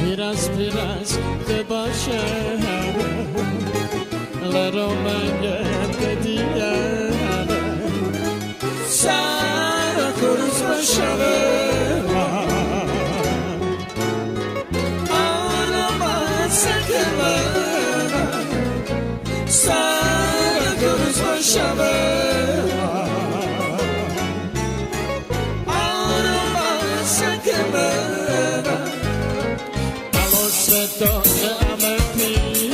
biraz de başarı Laromenge de diyara Sara kuruz başarı Anama sakıma Sara kuruz başarı Anama sakıma Sveto se ameti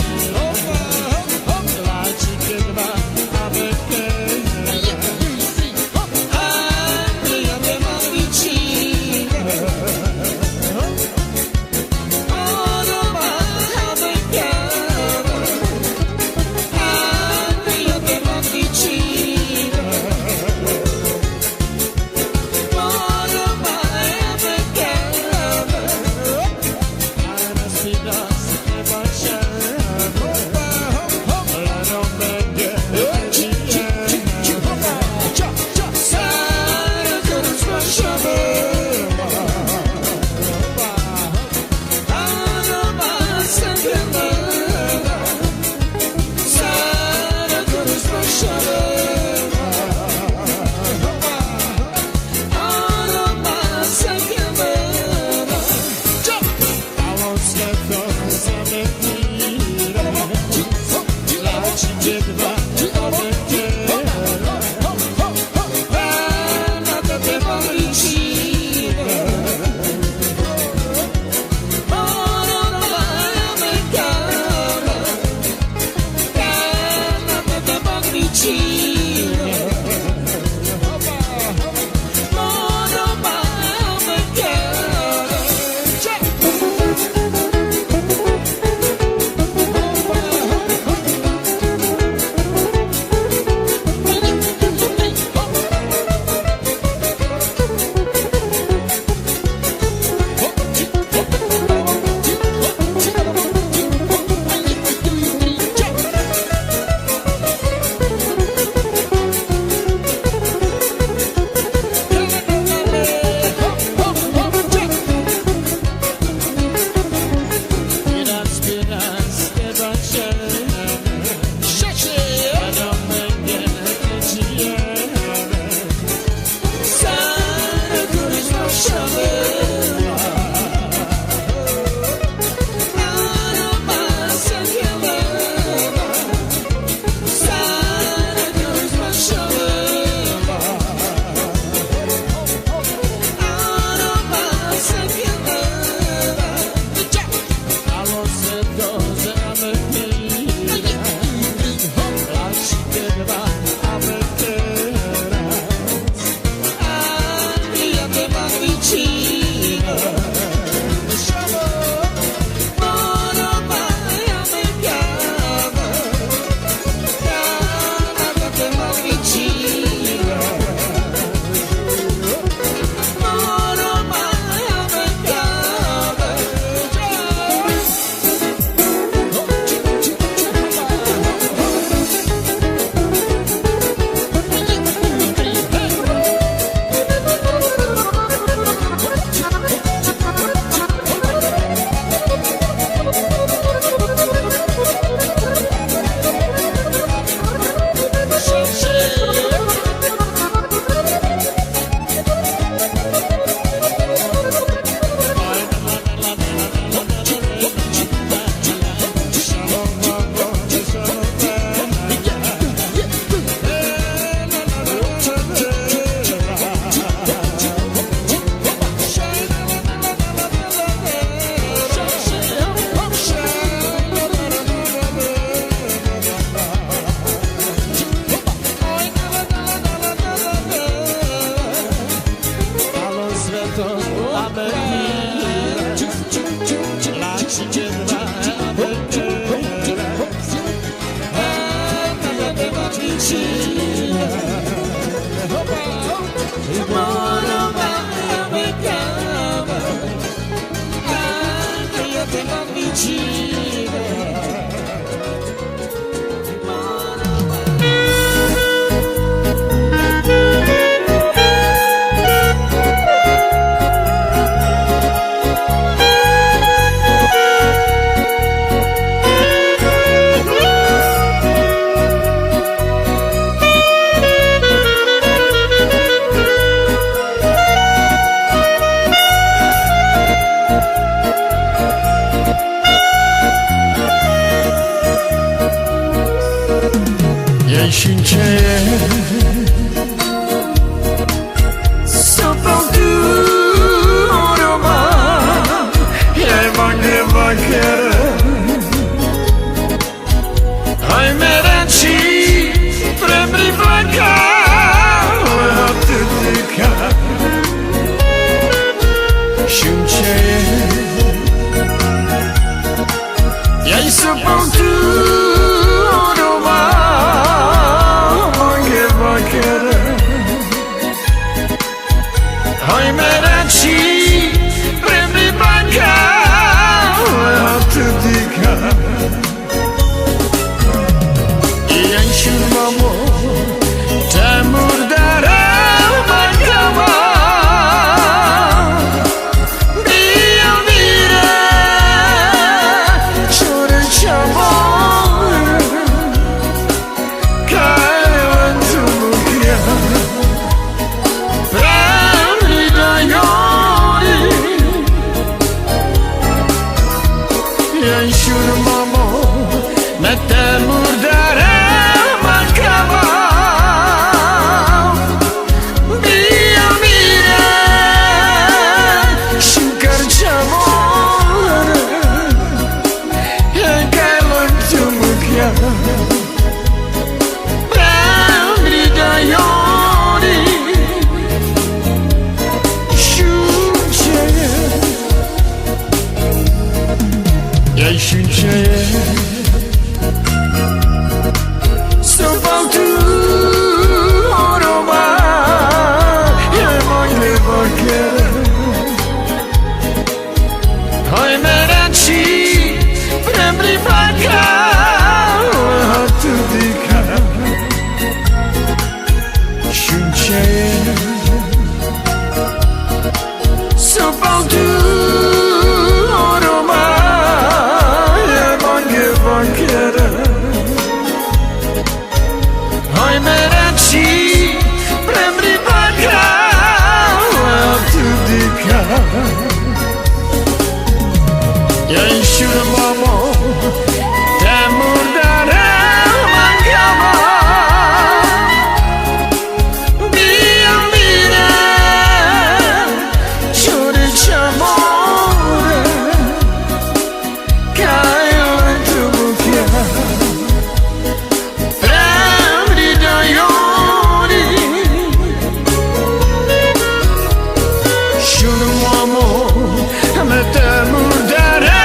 La chikedva amete Andria de Mavici Oroma amete Andria de Mavici Oroma amete Yanshinche Sopandu Oroma Yevange Vakere Hai merenci Premri Vaka Hatudika Shinche Yai Sopandu Hai merenci Premi banca Hatudika Iyan shurmamo Temur dara Bankama Biya mire Chore chamor Kailan tumukia Yanshurmamo Metemur dara Bankama Biya mire Shukar chamor Kailan tumukya Pramri dayoni Shunchaya Yanshinche Sopandu Oroma Yevange Vakere Hai merenci Premri Vaka Hatudika Shunche Sopandu Oroma Hai merenci Premri Vaka Hatudika Yanshurmamo Temur dara Bankama Biya mire Chore chamore Kailan tumukya Premri dayoni Shurmamo Metemur dara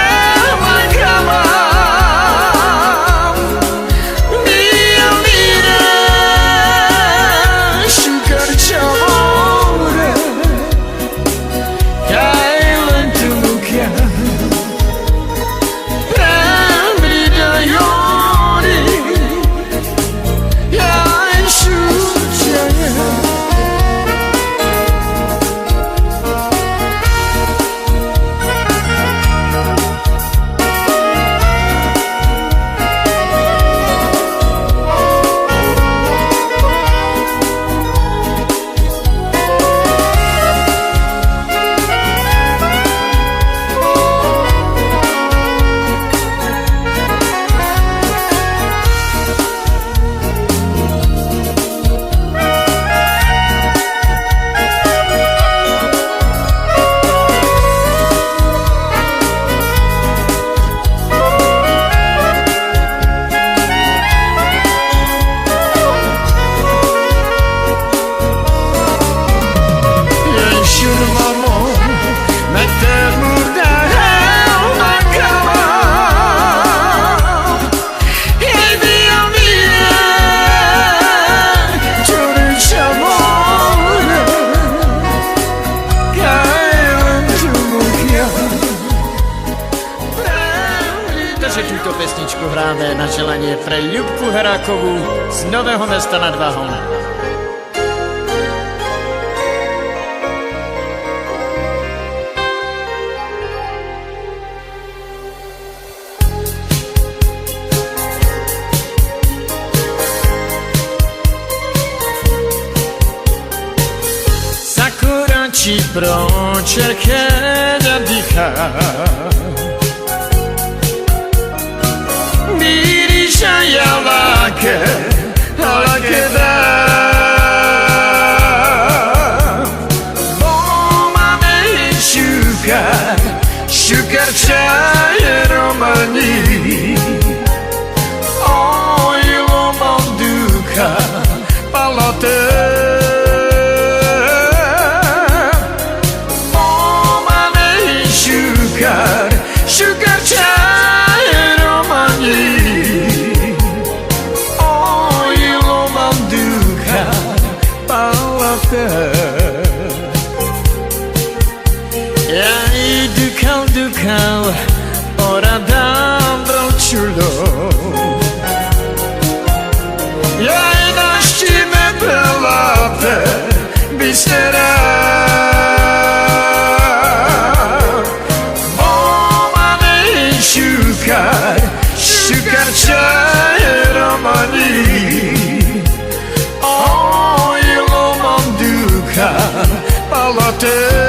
Bankama Biya mire Shukar chamore Kailan tumukya Premri dayoni Yanshuchaya Yanshurmamo Metemur dara Bankama Biya mire Chore chamor Kailan tumukya Takže tuto pesničku hráme na želanie pre Ľubku Herákovú z Nového Mesta nad Váhom. Sakura ci procerche da dica Miri shayavake şükür çay romani Oilo manduka palate Momane şükür çay romani Oilo manduka palate Dukal, oradan wróciło Ja naścimy pelate, bistera Momane şükür çay romani Oilo manduka palate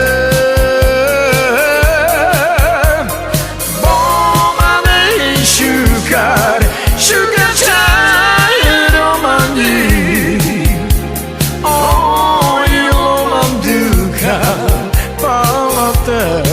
Şükür çay romani Oilo manduka palate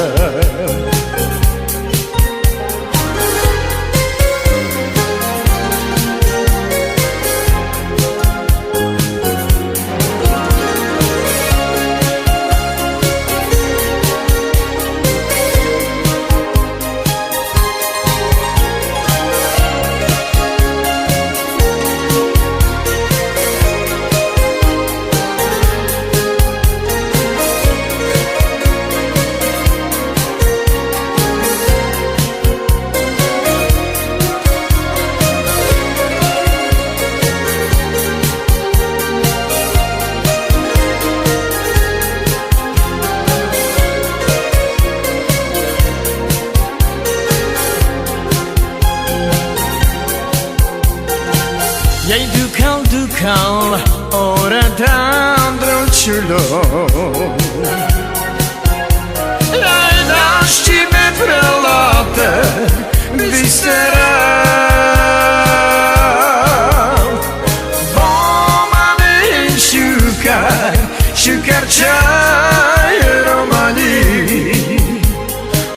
Jej dukal, oradan wróciło Jej naścimy prelate, biste